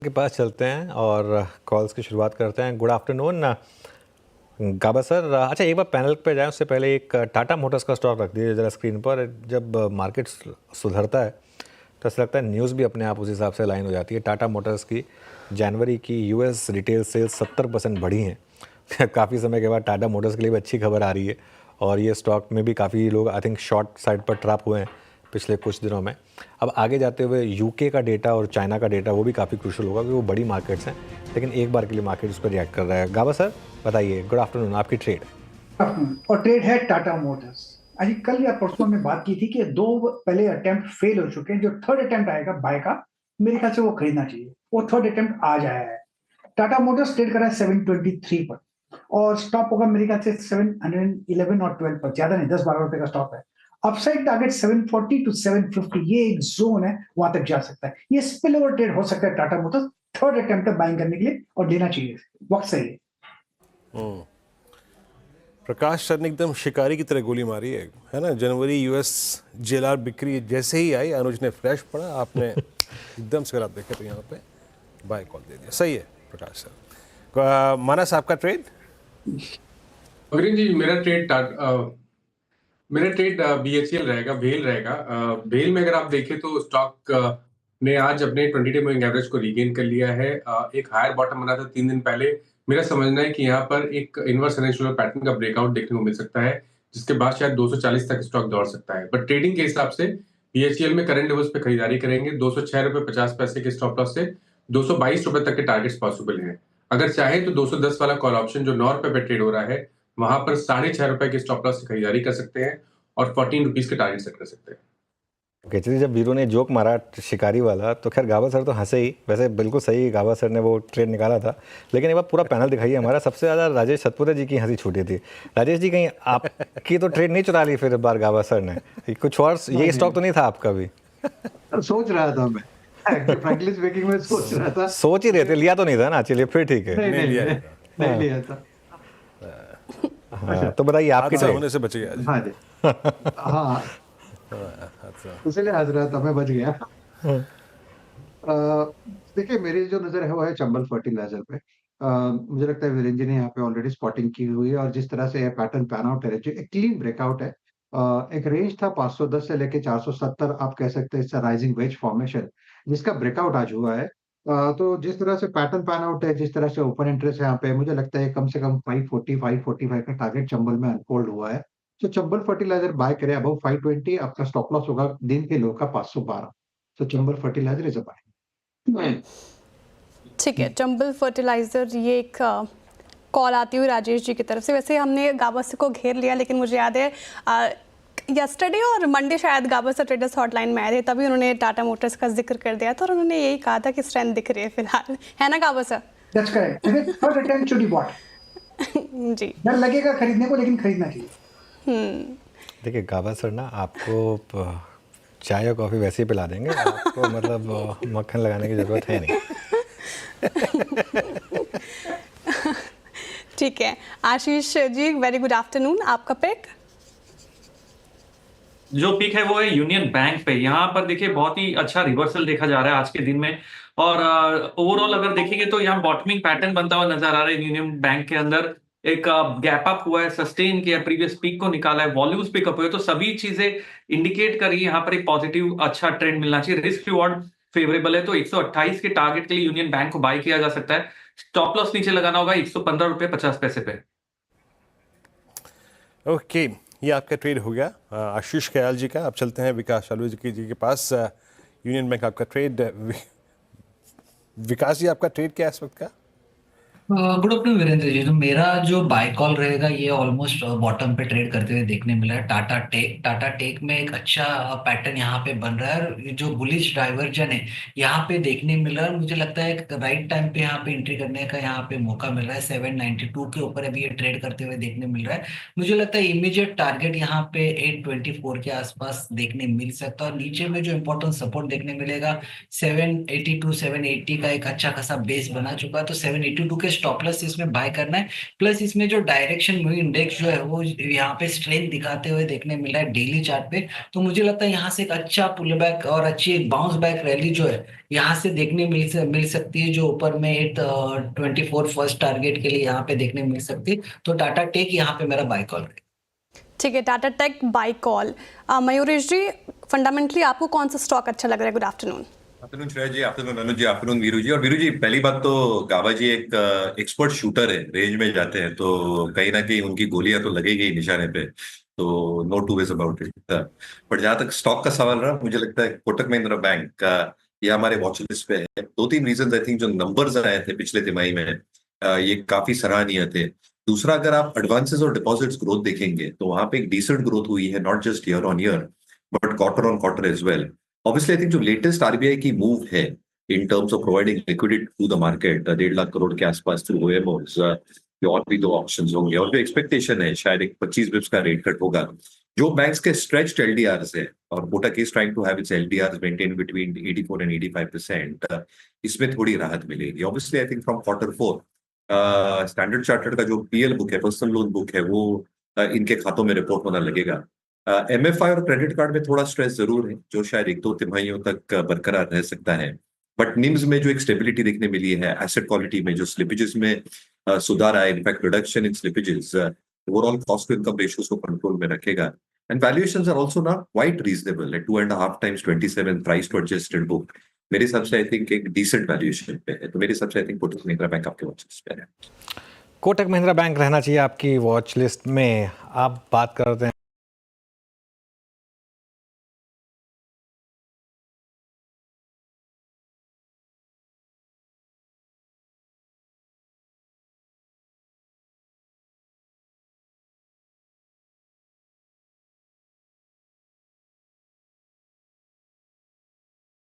के पास चलते हैं और कॉल्स की शुरुआत करते हैं। गुड आफ्टरनून गाबा सर। अच्छा, एक बार पैनल पे जाएं उससे पहले एक टाटा मोटर्स का स्टॉक रख दीजिए ज़रा स्क्रीन पर। जब मार्केट सुधरता है तो ऐसा लगता है न्यूज़ भी अपने आप उस हिसाब से लाइन हो जाती है। टाटा मोटर्स की जनवरी की यूएस रिटेल सेल्स 70% बढ़ी हैं। काफ़ी समय के बाद टाटा मोटर्स के लिए भी अच्छी खबर आ रही है और ये स्टॉक में भी काफ़ी लोग आई थिंक शॉर्ट साइड पर ट्रैप हुए हैं पिछले कुछ दिनों में। अब आगे जाते हुए यूके का डेटा और चाइना का डेटा वो भी काफ़ी क्रूशल होगा क्योंकि वो बड़ी मार्केट्स हैं, लेकिन एक बार के लिए मार्केट उस पर रिएक्ट कर रहा है। गाबा सर बताइए, गुड आफ्टरनून, आपकी ट्रेड। और ट्रेड है टाटा मोटर्स। अभी कल या परसों में बात की थी कि दो पहले अटेम्प्ट फेल हो चुके हैं। जो थर्ड अटेम्प्ट आएगा बाय का, मेरे ख्याल से वो खरीदना चाहिए। वो थर्ड अटेम्प्ट आज आया है। टाटा मोटर्स ट्रेड कर रहा है 723 पर और स्टॉप होगा मेरे ख्याल से 711 और 12 पर, ज्यादा नहीं, 10-12 रुपए का स्टॉप है। अपसाइड टारगेट 740 टू 750, ये एक जोन है, वहां तक जा सकता है। ये स्पिल ओवर ट्रेड हो सकता है टाटा मोटर्स। थर्ड अटेम्प्ट है बाइंग करने के लिए और लेना चाहिए, वक्त सही है। प्रकाश सर ने एकदम शिकारी की तरह गोली मारी है ना। जनवरी यूएस जेलआर बिक्री जैसे ही आई, अनुज ने फ्लैश पड़ा, आपने एकदम से अगर आप देखें तो यहाँ पे बाय कॉल दे दिया। सही है प्रकाश सर। मानस आपका ट्रेड? अग्रिम जी, मेरा ट्रेड बीएचईएल रहेगा, भेल रहेगा। भेल में अगर आप देखें तो स्टॉक ने आज अपने 20 डे मूविंग एवरेज को रीगेन कर लिया है। एक हायर बॉटम बना था 3 दिन पहले। मेरा समझना है कि यहाँ पर एक इनवर्स रेंज पैटर्न का ब्रेकआउट देखने को मिल सकता है, जिसके बाद शायद 240 तक स्टॉक दौड़ सकता है। बट ट्रेडिंग के हिसाब से बीएचईएल में करंट लेवल्स पे खरीदारी करेंगे। 206 रुपए 50 पैसे के स्टॉप लॉस से 222 रुपए तक के टारगेट्स पॉसिबल हैं। अगर चाहे तो 210 वाला कॉल ऑप्शन जो 9 रुपए पे ट्रेड हो रहा है, वहां पर 6.5 रुपए के स्टॉप लॉस से खरीदारी कर सकते हैं और 14 रुपीज के टारगेट सेट कर सकते हैं। ओके, चलिए, जब वीरो ने जोक मारा शिकारी वाला तो खैर गाबा सर तो हंसे ही। वैसे बिल्कुल सही गाबा सर ने वो ट्रेड निकाला था, लेकिन एक बार पूरा पैनल दिखाइए हमारा। सबसे ज़्यादा राजेश सतपुरे जी की हंसी छूटी थी। राजेश जी, कहीं आपकी तो ट्रेड नहीं चुरा ली फिर इस बार गाबा सर ने? कुछ और ये स्टॉक तो नहीं था आपका भी? सोच रहा था मैं, फ्रैंकली स्पीकिंग में सोच रहा था। सोच ही रहे थे, लिया तो नहीं था ना? चलिए फिर ठीक है, नहीं लिया था। हाँ, तो बताइए आपके हादसा होने से बच गया। हाँ जी, हाँ, इसलिए हंस रहा था, मैं बच गया। देखिए, मेरी जो नजर है वो है चंबल फर्टिलाइजर पे। मुझे लगता है वीरेंद्र जी ने यहाँ पे ऑलरेडी स्पॉटिंग की हुई है और जिस तरह से पैटर्न पैन आउट है, जो एक क्लीन ब्रेकआउट है। एक रेंज था 510 से लेके 470, आप कह सकते हैं इसका राइजिंग वेज फॉर्मेशन, जिसका ब्रेकआउट आज हुआ है। तो जिस तरह से पैटर्न पैन आउट है, जिस तरह से ओपन इंटरेस्ट है यहाँ पे, मुझे लगता है कम से कम 540 545 का टारगेट चंबल में अनफोल्ड हुआ है। तो चंबल फर्टिलाइजर बाय करें अबव 520, आपका स्टॉप लॉस होगा दिन के लो का 512। तो Chambal fertiliser is a buy. ठीक है, चंबल फर्टिलाइजर, ये एक कॉल आती हुई राजेश जी की तरफ से। वैसे हमने गावस्कर को घेर लिया, लेकिन मुझे याद है यस्टरडे और मंडे शायद गावस्कर ट्रेडर्स हॉटलाइन में आए थे, तभी उन्होंने टाटा मोटर्स का जिक्र कर दिया था और उन्होंने यही कहा था कि स्ट्रेंथ दिख रही है फिलहाल, है ना Gavaskar? That's correct. Third attempt should be bought. जी, डर लगेगा खरीदने को, लेकिन खरीदना चाहिए। देखिए गाबा सर ना, आपको चाय और कॉफ़ी वैसे ही पिला देंगे, आपको मतलब मक्खन लगाने की ज़रूरत है नहीं। ठीक है। Ashish ji, very good afternoon, आपका पिक? जो पिक है वो है यूनियन बैंक पे। यहाँ पर देखिए बहुत ही अच्छा रिवर्सल देखा जा रहा है आज के दिन में और ओवरऑल अगर देखेंगे तो यहाँ बॉटमिंग पैटर्न बनता हुआ नजर आ रहा है। यूनियन बैंक के अंदर एक गैप अप हुआ है, सस्टेन किया, प्रीवियस पीक को निकाला है, वॉल्यूम्स पिकअप हुए, तो सभी चीजें इंडिकेट कर रही है यहाँ पर एक पॉजिटिव अच्छा ट्रेंड मिलना चाहिए। रिस्क रिवॉर्ड फेवरेबल है, तो 128 के टारगेट के लिए यूनियन बैंक को बाय किया जा सकता है। स्टॉप लॉस नीचे लगाना होगा 115 रुपए 50 पैसे पे। ओके, ये आपका ट्रेड हो गया आशीष ख्याल जी का। अब चलते हैं विकास चालू जी के पास। यूनियन बैंक आपका ट्रेड। विकास जी, आपका ट्रेड क्या है इस वक्त का? Good afternoon Virendra ji. तो मेरा जो बाय कॉल रहेगा ये ऑलमोस्ट बॉटम पे ट्रेड करते हुए देखने मिला है। टाटा टेक में एक अच्छा पैटर्न यहाँ पे बन रहा है और जो बुलिश डाइवर्जन है यहाँ पे देखने मिल रहा है। मुझे लगता है एक राइट टाइम पे यहाँ पे एंट्री करने का यहाँ पे मौका मिल रहा है। 792 के ऊपर अभी ये ट्रेड करते हुए देखने मिल रहा है। मुझे लगता है इमीडिएट टारगेट यहाँ पे 824 के आसपास देखने मिल सकता है और नीचे में जो इम्पोर्टेंट सपोर्ट देखने मिलेगा 782 780 का एक अच्छा खासा बेस बना चुका है। तो 782 के स्टॉप लॉस इसमें बाय करना है। प्लस इसमें जो डायरेक्शन मूव इंडेक्स जो है वो यहाँ पे स्ट्रेंथ दिखाते हुए देखने मिल रहा है डेली चार्ट पे। तो मुझे लगता है यहाँ से एक अच्छा पुल बैक और अच्छी बाउंस बैक रैली जो है यहाँ से देखने मिल सकती है, जो ऊपर में 824 फर्स्ट टारगेट के लिए यहाँ पे देखने मिल सकती है। तो टाटा टेक यहाँ पे मेरा बाय कॉल है। ठीक है, Tata tech buy call. Mayuresh ji, fundamentally आपको कौन सा स्टॉक अच्छा लग रहा है? Good afternoon. Afternoon Shreya ji, afternoon Anuj ji, afternoon Veeru ji. और वीरू जी, पहली बात तो गाबा जी एक एक्सपर्ट शूटर है, रेंज में जाते हैं तो कहीं ना कहीं उनकी गोलियां तो लगेगी ही निशाने पे, तो no two ways about it. But जहां तक स्टॉक का सवाल रहा, मुझे लगता है कोटक महिंद्रा बैंक का ये हमारे वॉच लिस्ट पे है। 2-3 रीजन आई थिंक, जो नंबर्स आए थे पिछले तिमाही में ये काफी सराहनीय थे। दूसरा, अगर आप एडवांसेस और डिपॉजिट्स ग्रोथ देखेंगे तो वहां पे एक डिसेंट ग्रोथ हुई है, not just year on year but quarter on quarter as well. Obviously I think जो लेटेस्ट आरबीआई की मूव है in terms of providing liquidity to the market 1.5 lakh crore के आसपास थ्रू ओएमओज, और भी 2 ऑप्शंस होंगे, और जो एक्सपेक्टेशन है शायद एक 25 बिप्स का रेट कट होगा। जो बैंक्स के स्ट्रेच्ड एलडीआर्स है, और Kotak is trying to have its LDRs maintain between 84 and 85%, इसमें थोड़ी राहत मिलेगी। Obviously I think from quarter 4 Standard Chartered का जो पीएल बुक है, पर्सनल लोन बुक है, वो इनके खातों में रिपोर्ट होना लगेगा। एमएफआई और क्रेडिट कार्ड में थोड़ा स्ट्रेस जरूर है, जो शायद 1-2 तिमाहियों तक बरकरार रह सकता है। बट निम्स में जो एक स्टेबिलिटी देखने मिली है, एसेट क्वालिटी में जो स्लिपेजेस में सुधार आया, in fact reduction in slippages, overall cost to income ratios को कंट्रोल में रखेगा। And valuations are also not quite reasonable at 2.5 times 27 price to adjusted book. मेरे हिसाब से आई थिंक एक डिसेंट वैल्यूएशन पे है, तो मेरे हिसाब से I think Kotak Mahindra bank आपके वॉच लिस्ट पे है। कोटक महिंद्रा बैंक रहना चाहिए आपकी वॉच लिस्ट में। आप बात करते हैं